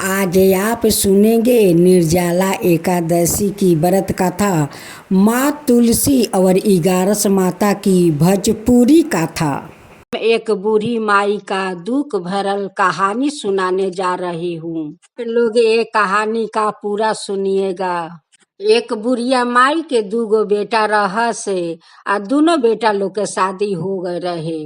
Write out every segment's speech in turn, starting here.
आज आप सुनेंगे निर्जला एकादशी की व्रत कथा, माँ तुलसी और 11 माता की भोजपुरी कथा। एक बूढ़ी माई का दुख भरल कहानी सुनाने जा रही हूँ। लोग ये कहानी का पूरा सुनिएगा। एक बुढ़िया माई के 2 बेटा रह से आ दोनों बेटा लोग के शादी हो गए रहे।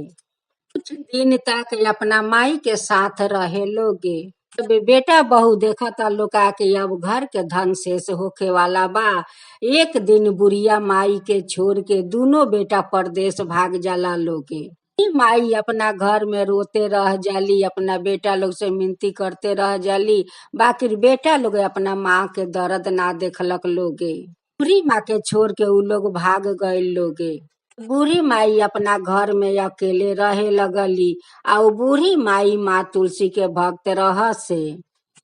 कुछ दिन तक अपना माई के साथ रहे लोगे। बेटा बहू देखा था लोग के अब घर के धन शेष होखे वाला बा। एक दिन बुढ़िया माई के छोड़ के दोनों बेटा परदेश भाग जाला लोगे। माई अपना घर में रोते रह जाली, अपना बेटा लोग से मिनती करते रह जाली, बाकी बेटा लोग अपना माँ के दर्द ना देखलक लोगे। बुढ़ी माँ के छोड़ के उ लोग भाग गए लोगे। बूढ़ी माई अपना घर में अकेले रहे लगली। आ बूढ़ी माई माँ तुलसी के भक्त रह से।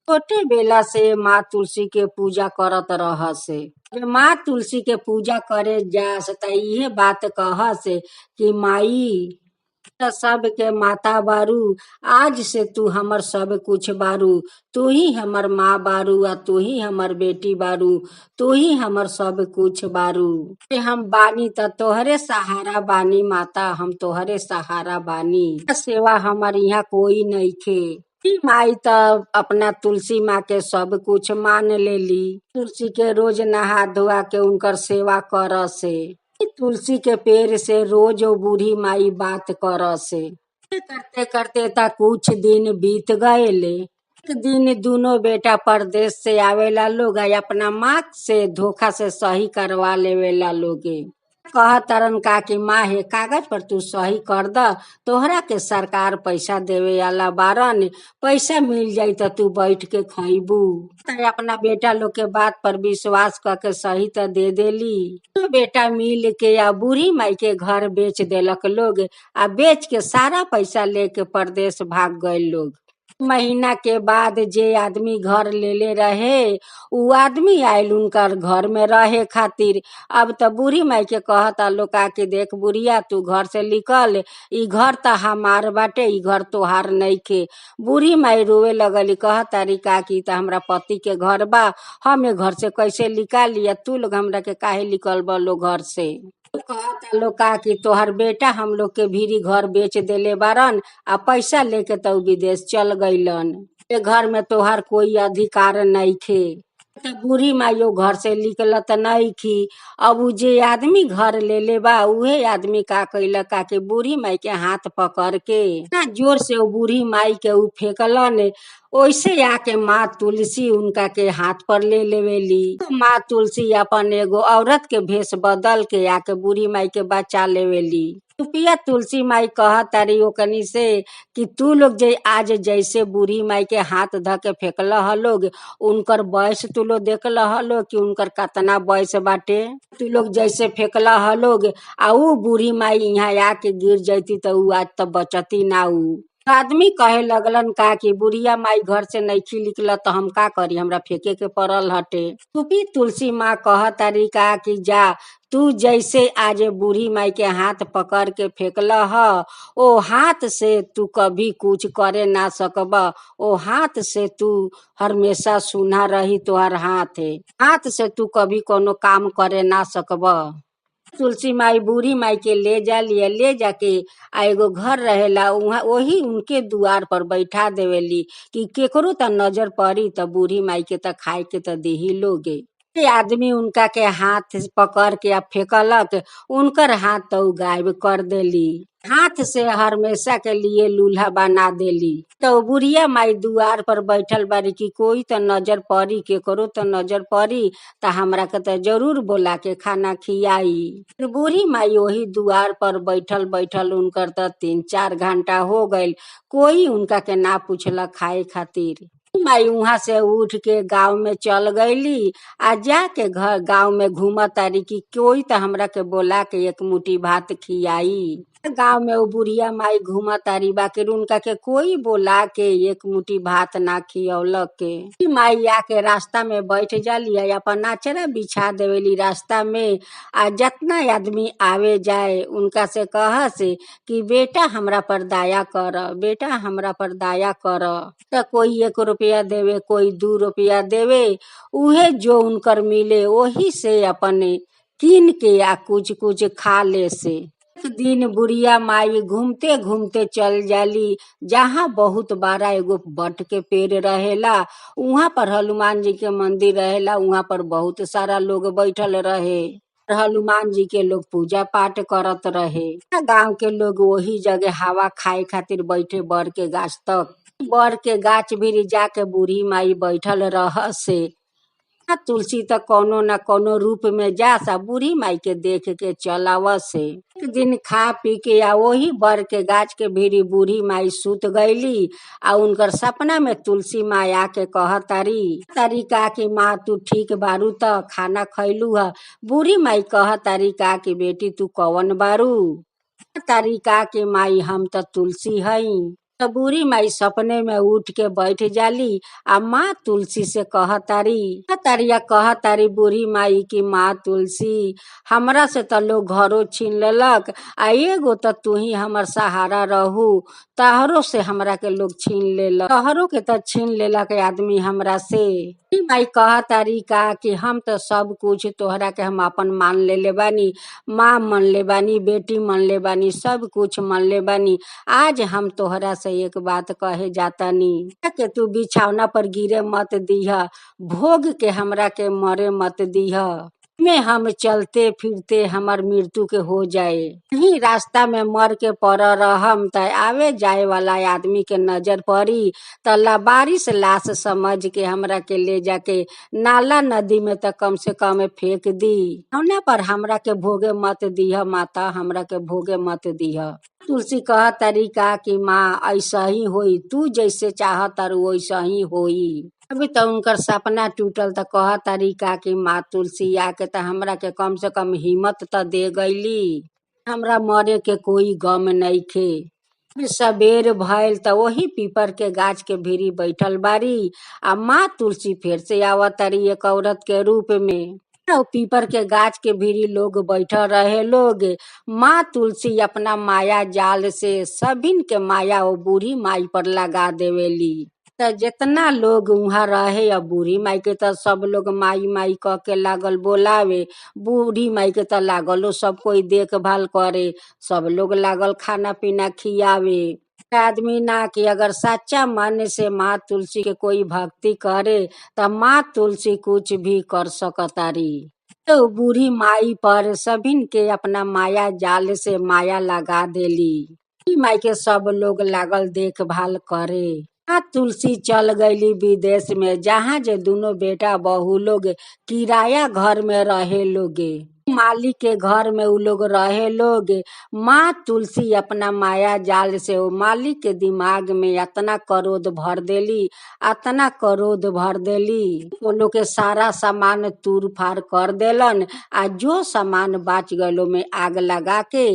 छोटे बेला से माँ तुलसी के पूजा करत रह से। माँ तुलसी के पूजा करे जा त इहे बात कह से कि माई सब के माता बारू, आज से तू हमर सब कुछ बारू, तू ही हमर माँ बारू आ तू ही हमर बेटी बारू, तू ही हमर सब कुछ बारू। हम बानी त तोहरे सहारा बानी माता, हम तोहरे सहारा बानी, सेवा हमर यहाँ कोई नहीं खे। माई त अपना तुलसी माँ के सब कुछ मान लेली। तुलसी के रोज नहा धोआ के उनकर सेवा कर से। तुलसी के पेड़ से रोज वो बूढ़ी माई बात कर से। करते करते ता कुछ दिन बीत गए। एक दिन दोनों बेटा परदेश से आवेला लोग अपना माँ से धोखा से सही करवा लेवेला लोगे। कह तरन का कि माँ हे कागज पर तू सही कर द, तोहरा के सरकार पैसा देवे वाला बारन, पैसा मिल जाई त तू बैठ के खइबू। अपना बेटा लोग के बात पर विश्वास करके सही त दे देली। तो बेटा मिल के या बूढ़ी माई के घर बेच देलक लोग आ बेच के सारा पैसा लेके परदेश भाग गए लोग। महीना के बाद जे आदमी घर लेले रहे उ आदमी आयल उनकर घर में रहे खातिर। अब त बूढ़ी माई के कहता लोका कि देख बुढ़िया तू घर से निकल, ई घर त हमार बाटे, ई घर तोहार नइखे। बूढ़ी माई रोवे लगली, कहता री का कि त हमरा पति के घर बा, हम घर से कैसे निकाली, तू लोग हमरा के काहे निकल बलो घर से। कहता लोका कि तोहर बेटा हम लोग के भीरी घर बेच देले बारन आ पैसा लेके तो विदेश चल गईलन। ए घर में तोहर कोई अधिकार नहीं खे। बूढ़ी माइयो घर से निकलत नहीं खी। अब उ जे आदमी घर ले ले बा उहे आदमी का कैलक का के बूढ़ी माई के हाथ पकड़ के ना जोर से वो बूढ़ी माई के उ फेंकलन। ओइसे आके माँ तुलसी उनका के हाथ पर ले लेवेली। तो माँ तुलसी अपन एगो औरत के भेष बदल के आके बूढ़ी माई के बचा लेवेली। रुपिया तुलसी माई कह तारी ओकनी से कि तू लोग जे आज जैसे बूढ़ी माई के हाथ ध के फेंकल हलोग, उनकर बयस तू लोग देखल हलो कि उनकर कतना बयस बाटे। तू लोग जैसे फेंकल हलोग आ उ बूढ़ी माई यहाँ आके गिर जाती तो उ आज तक बचती ना। उ आदमी कहे लगलन का कि बुढ़िया माई घर से नइखी निकल तो हम का करी, हमरा फेंके के पड़ल हटे। तुपी तुलसी माँ कह तारी का कि जा तू जैसे आज बूढ़ी माई के हाथ पकड़ के फेंकल ह, ओ हाथ से तू कभी कुछ करे ना सकब। ओ हाथ से तू हमेशा सुना रही तोहर हाथ है, हाथ से तू कभी कोनो काम करे ना सकब। तुलसी माई बूढ़ी माई के ले जाके एगो घर रहेला उहाँ वही उनके दुआर पर बैठा देवेली कि केकरो त नजर पड़ी त बूढ़ी माई के त खाए के त देही लोगे। आदमी उनका के हाथ पकड़ के फेंकलक, उनकर हाथ तो गायब कर देली, हाथ से हमेशा के लिए लूल्हा बना देली। तो बुढ़िया माई दुआर पर बैठल बारी कि कोई तो नजर पड़ी, केकरो तो नजर पड़ी त हमरा के तो जरूर बोला के खाना खियाई। बूढ़ी माई वही दुआर पर बैठल बैठल उनकर तो 3-4 घंटा हो गईल, कोई उनका के ना पूछला खाए खातिर। माई वहां से उठ के गांव में चल गईली आ जाके घर गांव में घूमत तारी कि कोई तो हमरा के बोला के एक मुट्ठी भात खियाई। गांव में वो बुढ़िया माई घूमा तारी बाकिर उनका के कोई बोला के एक मुट्ठी भात ना खियौलक के। ई माई आके रास्ता में बैठ जाली है अपन नाचरा बिछा देवेली रास्ता में। आ जितना आदमी आवे जाए उनका से कह से कि बेटा हमरा पर दया कर, बेटा हमरा पर दया कर। तो कोई 1 रुपया देवे, कोई 2 रुपया देवे, उहे जो उनकर मिले वही से अपने कीन के आ कुछ कुछ खा ले से। एक दिन बुढ़िया माई घूमते घूमते चल जाली जहाँ बहुत बड़ा एगो बट के पेड़ रहेला। उहाँ पर हनुमान जी के मंदिर रहेला। उहाँ पर बहुत सारा लोग बैठल रहे। हनुमान जी के लोग पूजा पाठ करत रहे। गांव के लोग वही जगह हवा खाए खातिर बैठे बर के गाछ तक। बर के गाछ भी जाके बूढ़ी माई बैठल रह से। तुलसी त कोनो न कोनो रूप में जा सा बूढ़ी माई के देख के चलाव से। एक दिन खा पी के आ वही बर के गाछ के भीड़ी बूढ़ी माई सुत गईली। आ उनकर सपना में तुलसी माई आके कह तारी का कि माँ तू ठीक बारू त खाना खैलू ह। बूढ़ी माई कह तारी का कि बेटी तू कौन बारू। तारी का कि माई हम त तुलसी हई। तो बूढ़ी माई सपने में उठ के बैठ जाली आ माँ तुलसी से कह तारी बूढ़ी माई की माँ तुलसी हमरा से तो लोग घरो छीन लेलक आ एगो तो तू ही हमर सहारा रहू। तहरो से हमरा के लोग छीन लेलक, तहरो के तो छीन लेलक आदमी हमरा से। बूढ़ी माई कह तारी का कि हम तो सब कुछ तोहरा के हम अपन मान ले बानी, माँ मन ले बानी, बेटी मन ले बानी, सब कुछ मन ले बानी। आज हम तोहरा से एक बात कहे जातानी के तू बिछौना पर गिरे मत दीह, भोग के हमरा के मरे मत दीह। में हम चलते फिरते हमर मृत्यु के हो जाए, यही रास्ता में मर के पड़ रहम त आवे जाए वाला आदमी के नजर पड़ी त बारिश लाश समझ के हमरा के ले जाके नाला नदी में त कम से कम फेंक दी। होने पर हमरा के भोगे मत दीह माता, हमरा के भोगे मत दीह। तुलसी कह तारी का कि माँ ऐसा ही होई, तू जैसे चाह तारू वैसा ही होई। अभी तो उनकर सपना टूटल त कह तारी का कि माँ तुलसी आके त हमरा के कम से कम हिम्मत त दे गईली, हमरा मरे के कोई गम नइखे। सबेर भइल त वही पीपर के गाछ के भीरी बैठल बारी आ माँ तुलसी फिर से आवत तारी एक औरत के रूप में। पीपर के गाछ के भीरी लोग बैठल रहे लोग। माँ तुलसी अपना माया जाल से सभिन के माया वो बूढ़ी माई पर लगा देवेली। त जितना लोग वहाँ रहे अब बूढ़ी माई के त सब लोग माई माई कह के लागल बोलावे। बूढ़ी माई के त लागलो सब कोई देखभाल करे, सब लोग लागल खाना पीना खियावे। आदमी ना कि अगर सच्चा मन से माँ तुलसी के कोई भक्ति करे त माँ तुलसी कुछ भी कर सकतारी। तो बूढ़ी माई पर सभिन के अपना माया जाल से माया लगा देली। बूढ़ी माई के सब लोग लागल देखभाल करे। माँ तुलसी चल गईली विदेश में जहाँ जे दोनों बेटा बहू लोग किराया घर में रहे लोगे। मालिक के घर में उ लोग रहे लोग। माँ तुलसी अपना माया जाल से वो मालिक के दिमाग में अतना क्रोध भर देली, अतना क्रोध भर देली वो लोग के सारा सामान तूर फाड़ कर देलन। आ जो सामान बाच गलो में आग लगा के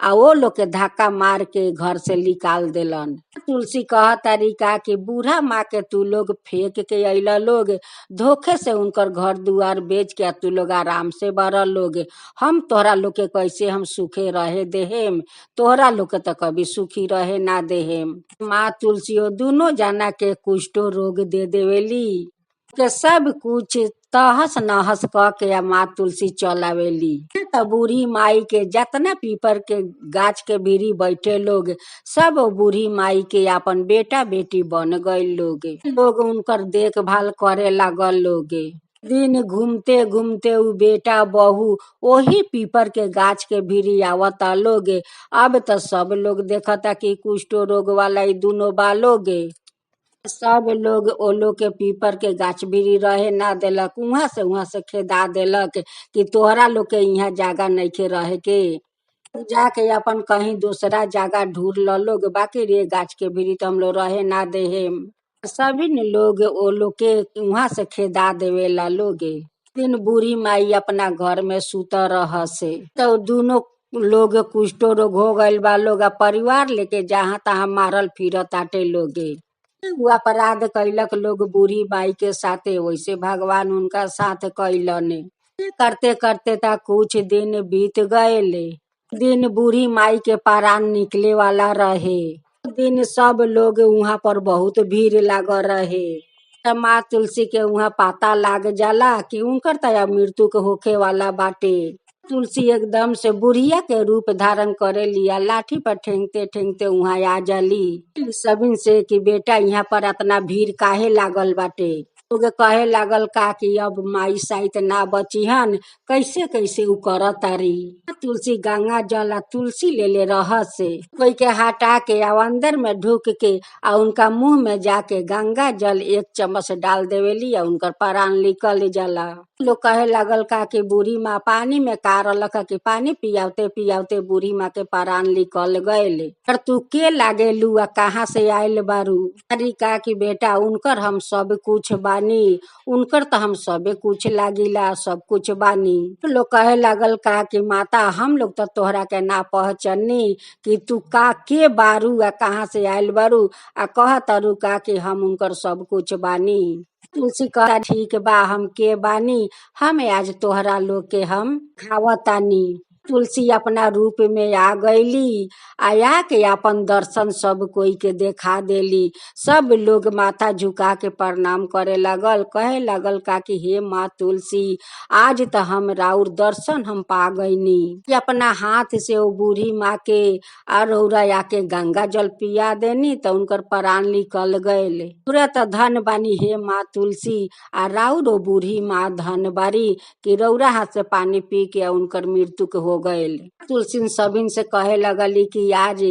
आ वो लोग के धक्का मार के घर से निकाल देलन। तुलसी कह तारी का कि बूढ़ा माँ के तू लोग फेंक के अइला लोग, धोखे से उनकर घर दुआर बेच के तू लोग आराम से बरल लोग। हम तोहरा लोग के कैसे हम सुखे रहे देहेम, तोहरा लोग के तो कभी सुखी रहे ना देहेम। माँ तुलसी वो दोनों जाना के कुष्ठो रोग दे देवेली के सब कुछ तहस नहस क के माँ तुलसी चलावेली। त बूढ़ी माई के जतना पीपर के गाछ के भीरी बैठे लोग सब बूढ़ी माई के अपन बेटा बेटी बन गए लोग उनकर देखभाल करे लागल लोग। दिन घूमते घूमते उ बेटा बहू वही पीपर के गाछ के भीरी आवता लोग। अब तो सब लोग देखता कि कुष्ठ रोग वाला ई दोनों बा लोग। सब लोग ओ लोग के पीपर के गाछ भीरी रहे ना देलक, वहाँ से खेदा देलक कि तोहरा लोग के यहाँ जगह नइखे रहे के, जाके अपन कहीं दूसरा जगह ढूंढ ल लोग, बाकी रे गाछ के भीरी तो हम लोग रहे ना देहेम। सभी लोग ओ लोग के वहाँ से खेदा देवेला लोग। दिन बूढ़ी माई अपना घर में सुत रह से तो दोनों लोग कुष्ठो रोग हो गइल बा, लोग परिवार लेके जहाँ तहाँ मारल फिरत आटे लोगे। वो अपराध कैलक लोग बूढ़ी माई के साथे, वैसे भगवान उनका साथ कैलने। करते करते ता कुछ दिन बीत गए। दिन बूढ़ी माई के पारान निकले वाला रहे। दिन सब लोग वहाँ पर बहुत भीड़ लाग रहे। त माँ तुलसी के वहाँ पता लाग जाला कि उनकर तया मृत्यु के होखे वाला बाटे। तुलसी एकदम से बुढ़िया के रूप धारण करे लिया, लाठी पर ठेंगते ठेंगते वहाँ आ जाली सबिन से कि बेटा यहाँ पर इतना भीड़ काहे लागल बाटे। लोग कहे लागल का कि अब माई साइत ना बचिहन, कैसे कैसे उ करत तारी। तुलसी गंगा जल आ तुलसी ले ले से कोई के हटा के आ अंदर में ढुक के आ उनका मुंह में जाके गंगा जल 1 चम्मच डाल देवेली आ उनकर प्राण निकल जाला। लोग कहे लागल का कि बूढ़ी माँ पानी में कारलक कि पानी पियावते पियावते बूढ़ी माँ के प्राण निकल गए। पर तू के लागेलू आ कहाँ से आयल बारू। अरे का कि बेटा उनकर हम सब कुछ बानी, उनकर तो हम सबे कुछ लागिला, सब कुछ बानी। लोग कहे लागल का कि माता हम लोग तो तोहरा के ना पहचानी कि तू का के बारू आ कहाँ से आयल बारू आ कह तारू का कि हम उनकर सब कुछ बानी। तुलसी कहा ठीक बा हम के बानी, हम आज तोहरा लोग के हम खावतानी। तुलसी अपना रूप में आ गईली, आया के अपन दर्शन सब कोई के देखा देली। सब लोग माथा झुका के प्रणाम करे लगल, कहे लगल का कि हे माँ तुलसी आज तो हम राउर दर्शन हम पा गईनी। अपना हाथ से वो बूढ़ी माँ के रौरा आके गंगा जल पिया देनी तो उनकर प्राण निकल गए। तुरंत धन बानी हे माँ तुलसी आ राउर वो बूढ़ी माँ धन बारी कि रौरा हाथ से पानी पी के उनकर मृत्यु के हो गए। तुलसी सबिन से कहे लगली कि आज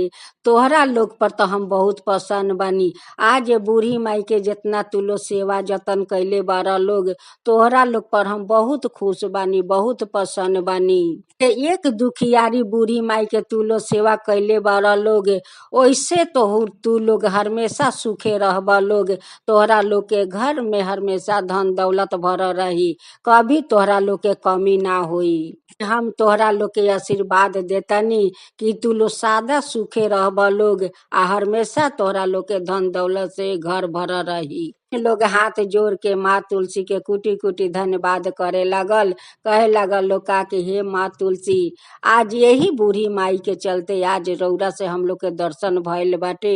तोहरा लोग पर तो हम बहुत पसंद बानी। आज बूढ़ी माई के जितना तू लोग सेवा जतन कैले बारा लोग, तोहरा लोग पर हम बहुत खुश बानी, बहुत पसंद बानी। एक दुखियारी बूढ़ी माई के तू लोग सेवा कैले बारा लोग, वैसे तो तू लोग हमेशा सुखे रहबा लोग। तोहरा लोग के घर में हमेशा धन दौलत भर रही, कभी तोहरा लोग के कमी ना होई। हम तोहरा लोग के आशीर्वाद देतनी कि तू लोग सादा सुखे रहबा लोग आ हमेशा तोहरा लोग के धन दौलत से घर भर रही। लोग हाथ जोड़ के माँ तुलसी के कुटी कुटी धन्यवाद करे लगल, कहे लगल लोग का कि हे माँ तुलसी आज यही बूढ़ी माई के चलते आज रौरा से हम लोग के दर्शन भइल बाटे।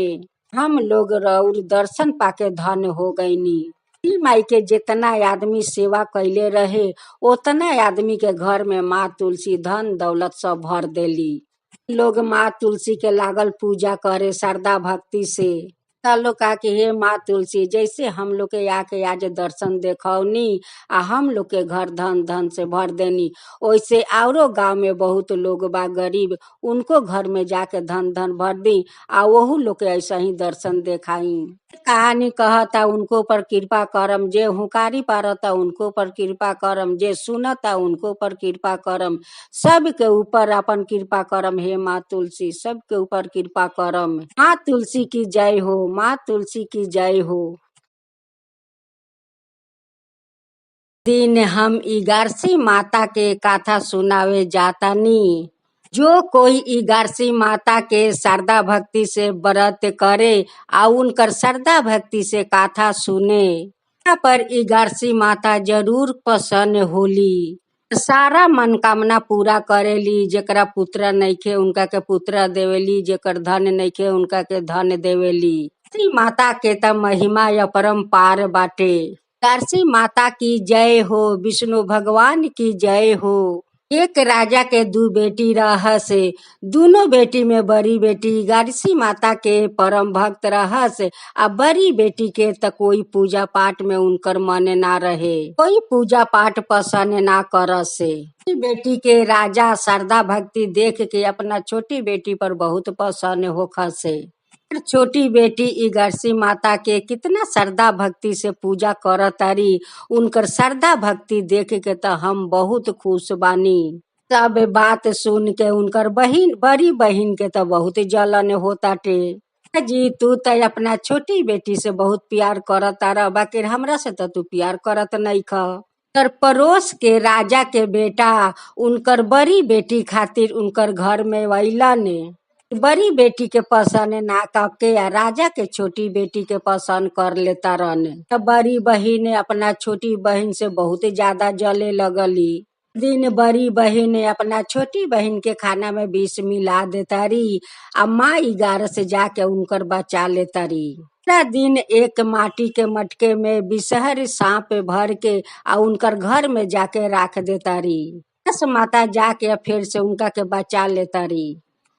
हम लोग रौर दर्शन पाके धन हो गईनी। माई के जितना आदमी सेवा कैले रहे उतना आदमी के घर में माँ तुलसी धन दौलत सब भर देली। लोग माँ तुलसी के लागल पूजा करे श्रद्धा भक्ति से। लोग कहा कि हे माँ तुलसी जैसे हम लोग के आके आज दर्शन देखौनी आ हम लोग के घर धन धन से भर देनी, वैसे औरो गांव में बहुत लोग बा गरीब, उनको घर में जाके धन धन भर दी आ वहू लोग के ऐसा ही दर्शन देखाई। कहानी कहता उनको पर कृपा करम, जे हुकारी पारता उनको पर कृपा करम, जे सुनता उनको पर कृपा करम, सब के ऊपर अपन कृपा करम हे माँ तुलसी, सब के ऊपर कृपा करम। माँ तुलसी की जय हो, माँ तुलसी की जय हो। दिन हम इगारसी माता के कथा सुनावे जातानी। जो कोई इगारसी माता के श्रद्धा भक्ति से व्रत करे आ उनकर श्रद्धा भक्ति से कथा सुने, यहाँ पर इगारसी माता जरूर प्रसन्न होली। सारा मनोकामना पूरा करेली। जेकरा पुत्र नइखे उनका के पुत्र देवेली, जेकर धन नइखे उनका के धन देवेली। इगारसी माता के त महिमा अपरंपार बाटे। इगारसी माता की जय हो, विष्णु भगवान की जय हो। एक राजा के 2 बेटी रहस, दोनों बेटी में बड़ी बेटी इगारसी माता के परम भक्त रहस आ बड़ी बेटी के त कोई पूजा पाठ में उनकर मन ना रहे, कोई पूजा पाठ पसंद ना करसे। बेटी के राजा श्रद्धा भक्ति देख के अपना छोटी बेटी पर बहुत पसंद होखसे। छोटी बेटी इगारसी माता के कितना श्रद्धा भक्ति से पूजा करतारी, उनकर श्रद्धा भक्ति देख के तो हम बहुत खुश बानी। सब बात सुन के उनकर बड़ी बहन के तो बहुत जलन होताटे। जी तू तो अपना छोटी बेटी से बहुत प्यार करता रह, बाकी हमरा से तो तू प्यार करत नहीं ख। उनकर पड़ोस के राजा के बेटा उनकर बड़ी बेटी खातिर उनकर घर में अइलन। बड़ी बेटी के पसंद ना करके आ राजा के छोटी बेटी के पसंद कर लेता रहन। तब बड़ी बहिन अपना छोटी बहन से बहुत ज्यादा जले लगली। दिन बड़ी बहन अपना छोटी बहन के खाना में विष मिला देतारी आ माँ 11 से जाके उनकर बचा लेतारी। पूरा दिन एक माटी के मटके में विषहर सांप भर के आ उनकर घर में जाके राख देतारी। दस माता जाके फिर से उनका के बचा लेतारी।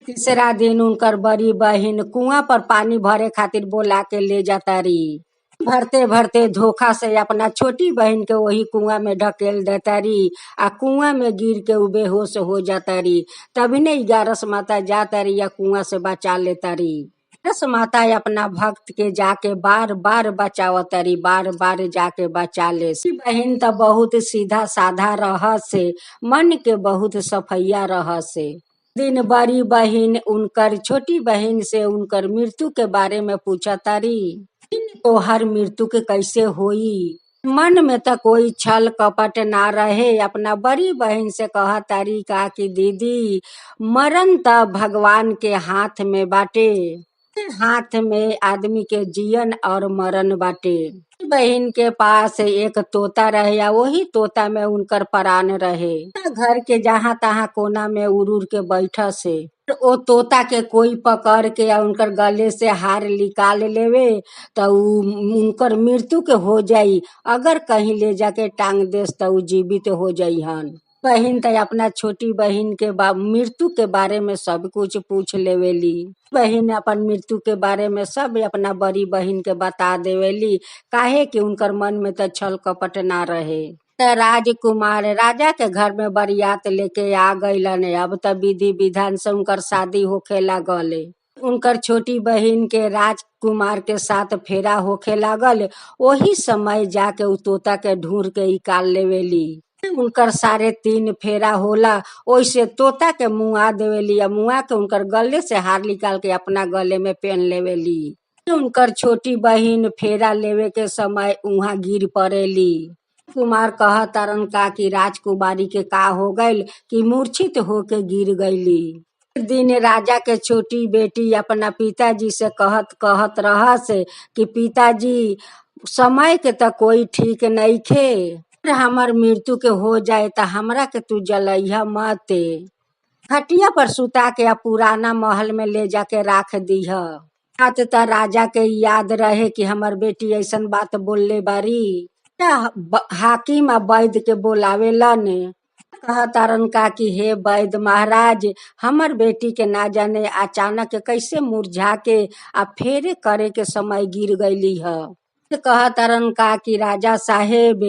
तीसरा दिन उनकर बड़ी बहन कुआं पर पानी भरे खातिर बोला के ले जातारी। भरते भरते धोखा से अपना छोटी बहन के वही कुआं में ढकेल देतारी आ कुआं में गिर के उ बेहोश हो जातारी। तभी ने 11 माता जातारी या कुआं से बचा लेतारी। 10 माता अपना भक्त के जाके बार बार बचावतारी, बार बार जाके बचा ले। बहन तो बहुत सीधा साधा रह से, मन के बहुत सफैया रह से। दिन बड़ी बहन उनकर छोटी बहन से उनकर मृत्यु के बारे में पूछतारी। तो हर मृत्यु के कैसे होई? मन में तो कोई छल कपट ना रहे। अपना बड़ी बहन से कहतारी का कि दीदी मरण तो भगवान के हाथ में बाटे, हाथ में आदमी के जीवन और मरण बाटे। बहन के पास एक तोता रहे या वही तोता में उनकर प्राण रहे। घर के जहाँ तहाँ कोना में उड़ उड़ के बैठा से ओ तोता के कोई पकड़ के या उनकर गले से हार निकाल लेवे तो उनकर मृत्यु के हो जाई। अगर कहीं ले जाके टांग देस तो उ जीवित हो जाई हन। बहन तो अपना छोटी बहन के मृत्यु के बारे में सब कुछ पूछ लेवेली। बहन अपन मृत्यु के बारे में सब अपना बड़ी बहन के बता देवेली, काहे कि उनकर मन में तो छल कपट ना रहे। राजकुमार राजा के घर में बरियात लेके आ गइलन। अब तो विधि विधान से उनकर शादी होखे लागल। उनकर छोटी बहन के राजकुमार के साथ फेरा होखे लागल। वही समय जाके उ तोता के ढूंढ के निकाल लेवेली। उनकर 3.5 फेरा होला, ओइसे तोता के मुआ देवेली या मुआ के उनकर गले से हार निकाल के अपना गले में पहन लेवेली। उनकर छोटी बहन फेरा लेवे के समय उहाँ गिर पड़ेली। कुमार कहतारन का कि राजकुमारी के का हो गइल कि मूर्छित होके गिर गईली। दिन राजा के छोटी बेटी अपना पिताजी से कहत रह से कि पिताजी समय के तो कोई ठीक नहीं खे, हमार मृत्यु के हो जाए तो हमरा के तू जलैया मत। खटिया पर सुता के पुराना महल में ले जाके राख दीह। बात तो राजा के याद रहे कि हमार बेटी ऐसन बात बोलले बारी। हाकिम वैद्य के बोलावेलन। कहतारन का कि हे वैद्य महाराज, हमर बेटी के ना जाने अचानक कैसे मुरझा के आ फेरे करे के समय गिर गईली ह। कहतारन का कि राजा साहेब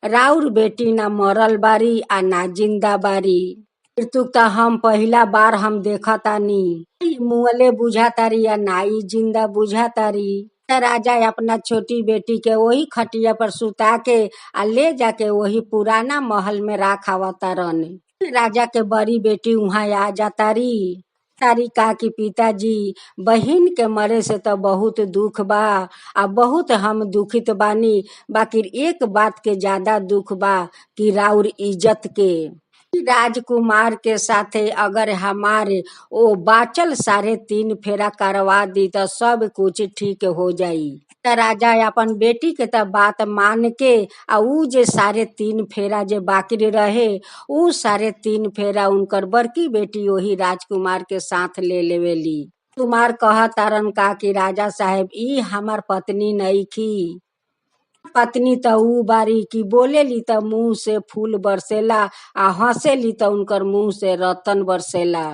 राउर बेटी ना मरल बारी आ ना जिंदा बारी। मृत्यु तो हम पहला बार हम देखतानी। मुअले बुझातारी या नाई जिंदा बुझातारी। राजा अपना छोटी बेटी के वही खटिया पर सुता के आ ले जाके वही पुराना महल में राखावतारन। राजा के बड़ी बेटी वहाँ आ जातारी। तारी का कि पिताजी बहन के मरे से तो बहुत दुख बा आ बहुत हम दुखित बानी, बाकी एक बात के ज्यादा दुख बा कि राउर इज्जत के। राजकुमार के साथे अगर हमारे ओ बाचल 3.5 फेरा करवा दी तो सब कुछ ठीक हो जाई। राजा अपन बेटी के तो बात मान के आ उ जे 3.5 फेरा जे बाकी रहे उ 3.5 फेरा उनकर बड़की बेटी वही राजकुमार के साथ ले लेवेली। कुमार कहतारन का कि राजा साहेब ई हमार पत्नी नहीं की। पत्नी तो उ बारी की बोलेली तो मुंह से फूल बरसेला आ हंसेली तो उनकर मुंह से रतन बरसेला।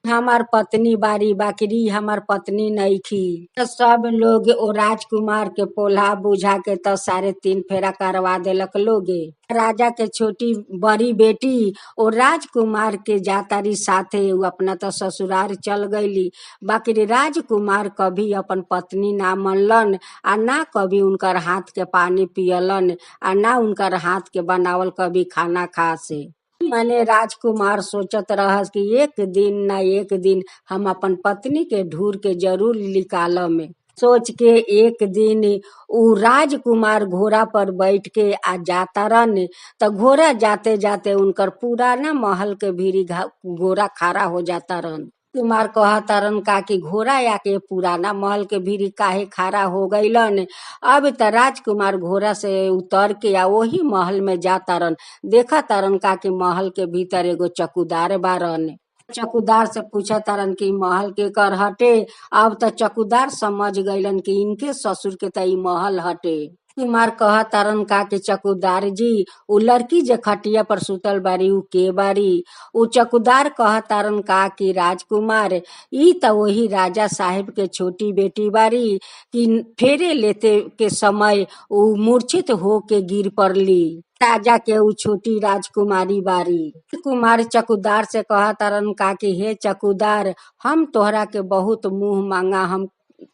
हमार पत्नी बारी बाकरी हमार पत्नी नहीं की। तो सब लोग ओ राजकुमार के पोला बुझा के तो 3.5 फेरा करवा देलक लोगे। राजा के छोटी बड़ी बेटी ओ राजकुमार के जातारी साथे उ अपना तो ससुराल चल गईली। बाकी राजकुमार कभी अपन पत्नी ना मनलन आ ना कभी उनकर हाथ के पानी पियलन आ ना उनकर हाथ के बनावल कभी खाना खा से। माने राजकुमार सोचत रहस कि एक दिन ना एक दिन हम अपन पत्नी के ढूंढ के जरूर निकालम। सोच के एक दिन उ राजकुमार घोड़ा पर बैठ के आ जातारन त घोड़ा जाते जाते उनकर पुराना महल के भीरी घोड़ा खड़ा हो जातारन। कुमार कहतारन का कि घोड़ा आके पुराना महल के भीरी काहे खड़ा हो गईलन। अब त राजकुमार घोड़ा से उतर के आ वही महल में जातारन। देखा तारन का कि महल के भीतर एगो चकुदार बारन। चकुदार से पूछा तारन कि महल के कर हटे। अब त चकुदार समझ गईलन कि इनके ससुर के त ई महल हटे। कुमार कह तारन का कि चकुदार जी उ लड़की जे खटिया पर सुतल बारी उ के बारी। उ चकुदार कह तारन का कि राजकुमार ई त वही राजा साहेब के छोटी बेटी बारी कि फेरे लेते के समय उ मूर्छित हो के गिर पड़ली। राजा के उ छोटी राजकुमारी बारी। कुमार चकुदार से कह तारन का कि हे चकुदार हम तोहरा के बहुत मुंह मांगा हम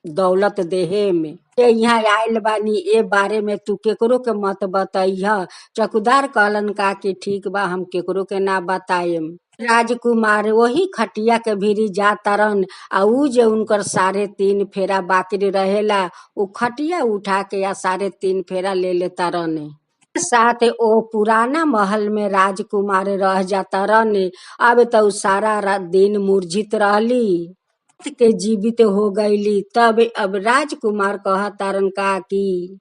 दौलत देहे में यहाँ आयल बानी, ए बारे में तू केकरो के मत बताइह। चकुदार कहलन का कि ठीक बा हम केकरो के ना बताएम। राजकुमार वही खटिया के भीरी जातारन आ उ जे उनकर 3.5 फेरा बाकी रहेला उ खटिया उठा के आ 3.5 फेरा ले लेतारन। साथ ओ पुराना महल में राजकुमार रह जातारन। अब तो सारा दिन मूर्छित रहली के जीवित हो गईली। तब अब राजकुमार कहतारन का कि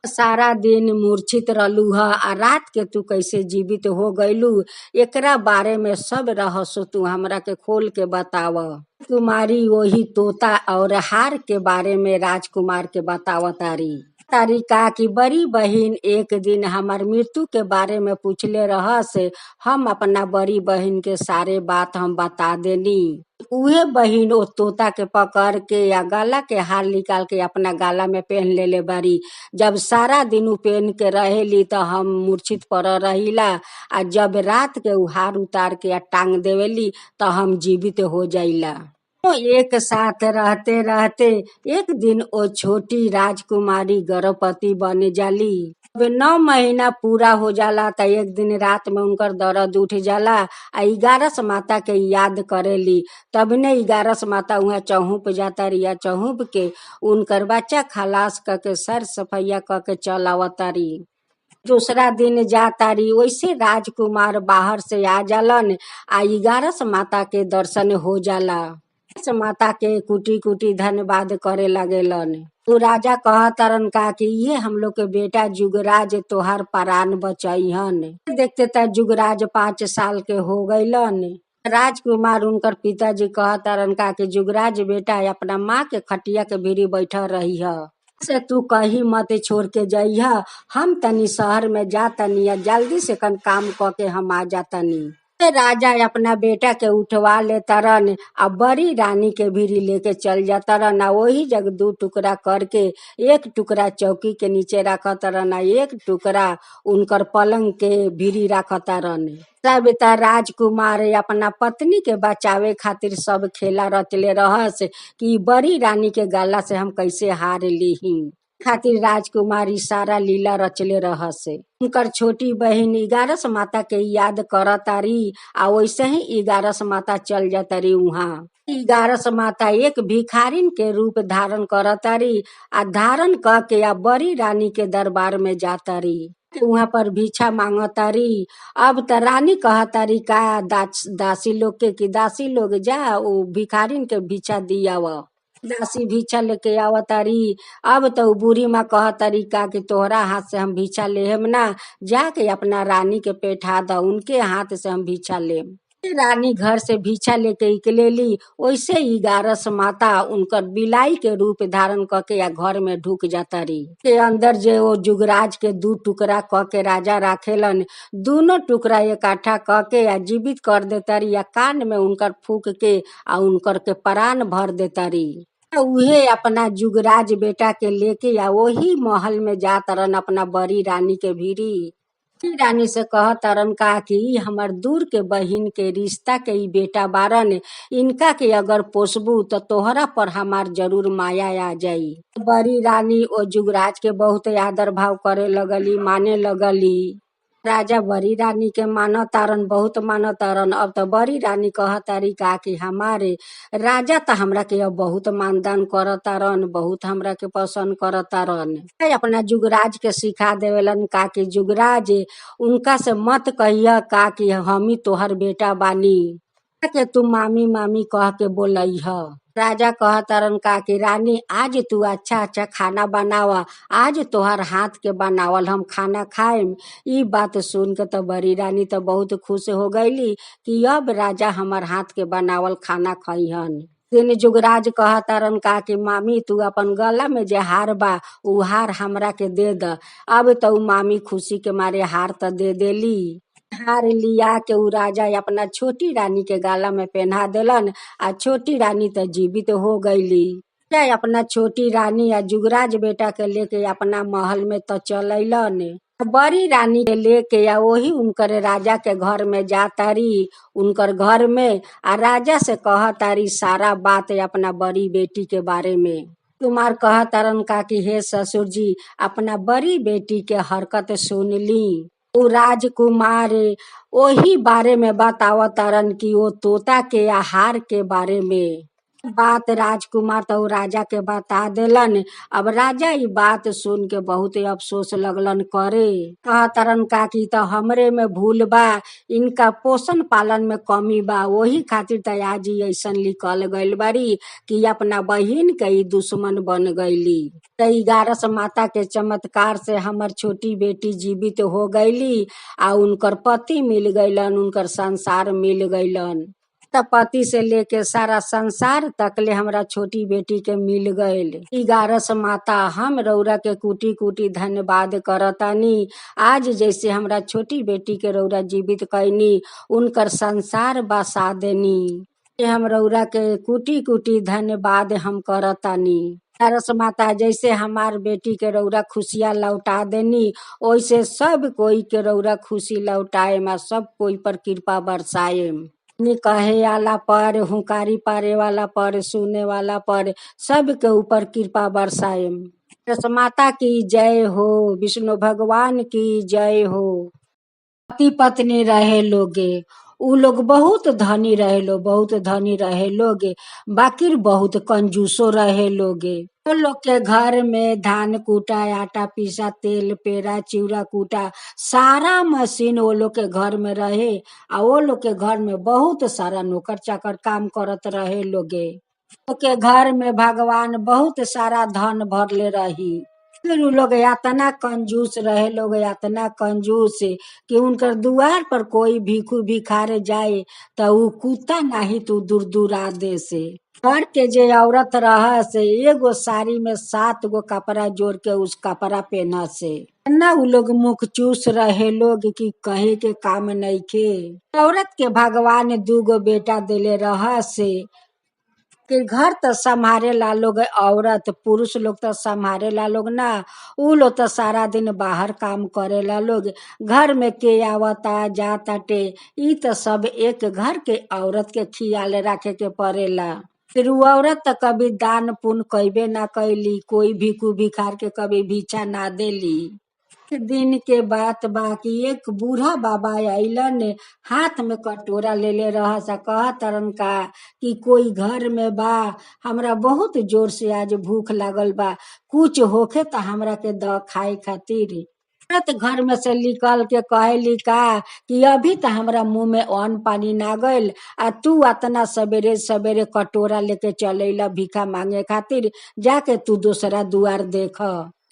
सारा दिन मूर्छित रहलू ह आ रात के तू कैसे जीवित हो गईलू, एकरा बारे में सब रहस्य तू हमरा के खोल के बताव। कुमारी वही तोता और हार के बारे में राजकुमार के बतावतारी। तारिका की बड़ी बहन एक दिन हमार मृत्यु के बारे में पूछले रहस। हम अपना बड़ी बहन के सारे बात हम बता देनी। उहे बहन ओ तोता के पकड़ के या गला के हार निकाल के अपना गला में पहन लेले बारी। जब सारा दिन उ पहन के रहेली त हम मूर्छित पड़ रहीला आ जब रात के उ हार उतार के टांग देवेली त हम जीवित हो जाइला। तो एक साथ रहते रहते एक दिन ओ छोटी राजकुमारी गर्भवती बन जाली। 9 महीना पूरा हो जाला त एक दिन रात में उनकर दर्द उठ जाला आ 11 माता के याद करेली। तब ने 11 माता वहाँ चहुप जाता रिया, चहुप के उनकर बच्चा खलास करके सर सफैया करके चल आवतारी। दूसरा दिन जातारी वैसे राजकुमार बाहर से आ जालन आ 11 माता के दर्शन हो जाला। माता के कुटी कुटी धन्यवाद करे लगेलन। तो राजा कहतारन का कि ये हम लोग के बेटा जुगराज तोहार प्राण बचैहन। देखते त जुगराज 5 साल के हो गईलन। राजकुमार उनकर पिताजी कहतारन का कि जुगराज बेटा अपना माँ के खटिया के भीरी बैठा रही से तू कहीं मत छोड़ के जाइह। हम तनी शहर में जातनी या जल्दी से कन काम क के हम आ जातनी। राजा अपना बेटा के उठवा लेतारन आ बड़ी रानी के भीरी लेके चल जातारन। वही जग 2 टुकड़ा करके एक टुकड़ा चौकी के नीचे रखतारन आ एक टुकड़ा उनकर पलंग के भीरी रखतारन। सब राजकुमार अपना पत्नी के बचावे खातिर सब खेला रचले रहस कि बड़ी रानी के गला से हम कैसे हार लीही। खातिर राजकुमारी सारा लीला रचले रहस। उनकर छोटी बहन 11 माता के याद करतारी आ वैसे ही 11 माता चल जातारी। वहाँ 11 माता एक भिखारिन के रूप धारण करतारी आ धारण करके आ बड़ी रानी के दरबार में जातारी। वहाँ पर भिक्षा मांगतारी। अब त रानी कहतारी का दासी लोग के कि दासी लोग जा वो भिखारिन के भिक्षा दियाव। दासी भिक्षा लेके आवतारी। अब तो बूढ़ी माँ कहतारी का कि तोहरा हाथ से हम भिक्षा लेहम ना, जाके अपना रानी के पेठा द, उनके हाथ से हम भिक्षा लेम। रानी घर से भिक्षा लेके निकलेली। वैसे 11 माता उनकर बिलाई के रूप धारण करके या घर में ढुक जातारी। के अंदर जे वो जुगराज के 2 टुकड़ा करके राजा राखेलन, दोनों टुकड़ा इकट्ठा करके या जीवित कर देतारी या कान में उनकर फूक के आ उनकर के प्राण भर देतारी। उहे अपना जुगराज बेटा के लेके या वही महल में जातारन अपना बड़ी रानी के भीरी। रानी से कहतारन का कि हमर दूर के बहिन के रिश्ता के ई बेटा बारन, इनका के अगर पोसबू तो तोहरा पर हमार जरूर माया आ जाई। बड़ी रानी ओ जुगराज के बहुत आदर भाव करे लगली, माने लगली। राजा बड़ी रानी के मानो तारन, बहुत मानो तारन। अब तो बड़ी रानी कह तारी का कि हमारे राजा तो हमरा के अब बहुत मानदान कर तारन, बहुत हमरा के पसंद कर तारन। अपना जुगराज के सिखा देवेलन का कि जुगराज उनका से मत कहिया का कि हम ही तोहर बेटा बानी, के तू मामी मामी कह के बोलई ह। राजा कह तारन का कि रानी आज तू अच्छा अच्छा खाना बनावा, आज तोहर हाथ के बनावल हम खाना खाएम। ई बात सुन के तो बड़ी रानी तो बहुत खुश हो गईली कि अब राजा हमार हाथ के बनावल खाना खइहन। दिन जुगराज कह तारन का कि मामी तू अपन गला में जे हार बा उ हार हमरा के दे द। अब तो मामी खुशी के मारे हार तो दे देली। हार लिया के उ राजा अपना छोटी रानी के गाला में पहना देलन आ छोटी रानी तो जीवित हो गईली। अपना छोटी रानी आ जुगराज बेटा के लेके अपना महल में तो चल अइलन। बड़ी रानी के लेके या वही उनकर राजा के घर में जा तारी, उनकर घर में आ राजा से कह तारी सारा बात अपना बड़ी बेटी के बारे में। कुमार कह तारन का कि हे ससुर जी अपना बड़ी बेटी के हरकत सुन ली। वो राजकुमार वही बारे में बतावत तारन कि वो तोता के आहार के बारे में बात राजकुमार तो राजा के बता देलन। अब राजा ई बात सुन के बहुत अफसोस लगलन करे। कह तरन का कि तो हमरे में भूल बा, इनका पोषण पालन में कमी बा, वही खातिर तो आज ही ऐसन लिखल गइल बारी कि अपना बहिन के ई दुश्मन बन गईली। तो 11 माता के चमत्कार से हमर छोटी बेटी जीवित हो गईली आ उनकर पति मिल गईलन, उनकर संसार मिल गईलन। त पति से लेके सारा संसार तकले हमरा छोटी बेटी के मिल गईल। 11 माता हम रौरा के कुटी कुटी धन्यवाद करतानी। आज जैसे हमरा छोटी बेटी के रौरा जीवित कैनी, उनकर संसार बसा देनी। हम रौरा के कुटी कुटी धन्यवाद हम करतानी। 11 माता जैसे हमार बेटी के रौरा खुशियाँ लौटा देनी, वैसे सब कोई के रौरा खुशी लौटाएम, सब कोई पर कृपा बरसाएम। कहे वाला पर, हुकारी पारे वाला पर, सुने वाला पर, सब के ऊपर कृपा बरसाएम। माता की जय हो, विष्णु भगवान की जय हो। पति पत्नी रहे लोगे, उ लोग बहुत धनी रहे लो, बहुत धनी रहे लोगे, बाकी बहुत कंजूसो रहे लोगे। वो लोग के घर में धान कूटा, आटा पीसा, तेल पेरा, चिवड़ा कूटा, सारा मशीन वो लोग के घर में रहे। आ वो लोग के घर में बहुत सारा नौकर चाकर काम करत रहे लोगे। के घर में भगवान बहुत सारा धन भरले रही। फिर उ लोग इतना कंजूस रहे लोग, इतना कंजूस कि उनकर दुआर पर कोई भीखू भिखारे जाए तो उ कुत्ता नहीं तो दूर दूरा दे से। घर के जे औरत रह से एगो साड़ी में 7 गो कपड़ा जोड़ के उस कपड़ा पहना से ना उ लोग मुख चूस रहे लोग कि कहे के काम नहीं के। औरत के भगवान 2 गो बेटा देले रह से कि घर तो संभारे ला लोग औरत, पुरुष लोग तो संभारे ला लोग ना, उ लोग तो सारा दिन बाहर काम करे ला लोग। घर में के आवता जाताटे ई तो सब एक घर के औरत के खियाल रखे के पड़ेला। फिर उ औरत तो कभी दान पुण्य कैबे ना कैली, कोई भीखू भिखार के कभी भिक्षा ना देली। दिन के बात बा कि एक बूढ़ा बाबा अइलन, हाथ में कटोरा लेले रह सा। कह तरन का कि कोई घर में बा, हमरा बहुत जोर से आज भूख लागल बा, कुछ होखे तो हमरा के द खाए खातिर। औरत घर में से निकल के कहली का कि अभी तो हमरा मुंह में अन्न पानी ना गइल आ तू अतना सवेरे सवेरे कटोरा लेके चलेला भिखा मांगे खातिर, जाके तू दूसरा दुआर देख,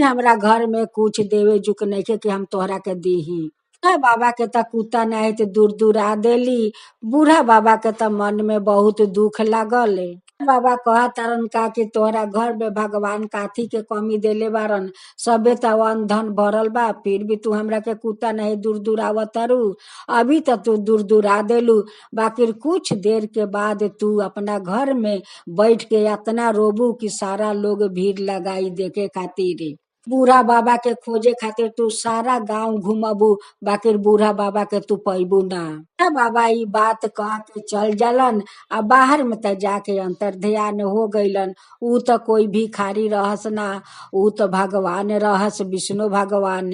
हमरा घर में कुछ देवे जुक नहीं के कि हम तोहरा के दीही। बाबा के तो कुत्ता नहीं तो दूर दूरा देली। बूढ़ा बाबा के तो मन में बहुत दुख लागल। बाबा कह तारन का कि तोहरा घर में भगवान काथी के कमी देले बारन, सबे तो अन्न धन भरल बा, फिर भी तू हमरा के कुत्ता नहीं दूर दूरावत तारू। अभी तो तू दूर दूरा देलू, बाकी कुछ देर के बाद तू अपना घर में बैठ के इतना रोबू कि सारा लोग भीड़ लगाई देखे खातिर। बूढ़ा बाबा के खोजे खातिर तू सारा गांव घूमबू, बाकी बूढ़ा बाबा के तू पैबू ना। बाबा ई बात कह के चल जालन आ बाहर में त जाके अंतर ध्यान हो गईलन। ऊ तो कोई भिखारी रहस ना, ऊ तो भगवान रहस, विष्णु भगवान।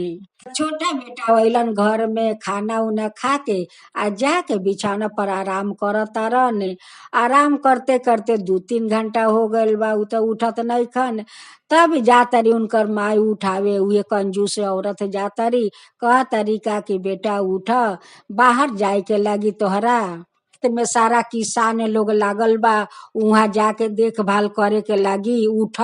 छोटा बेटा वैलन घर में खाना उना खा के आ जाके बिछौना पर आराम करता रहने। आराम करते करते 2-3 घंटा हो गइल बा, उ तो उठत नहीं खन। तब जातारी उनकर माई उठावे, उहे कंजूस औरत जातारी, कहतारी का कि बेटा उठ, बाहर जाए के लागी तोहरा में सारा किसान लोग लागल बा, उहाँ जाके देखभाल करे के लागी उठ।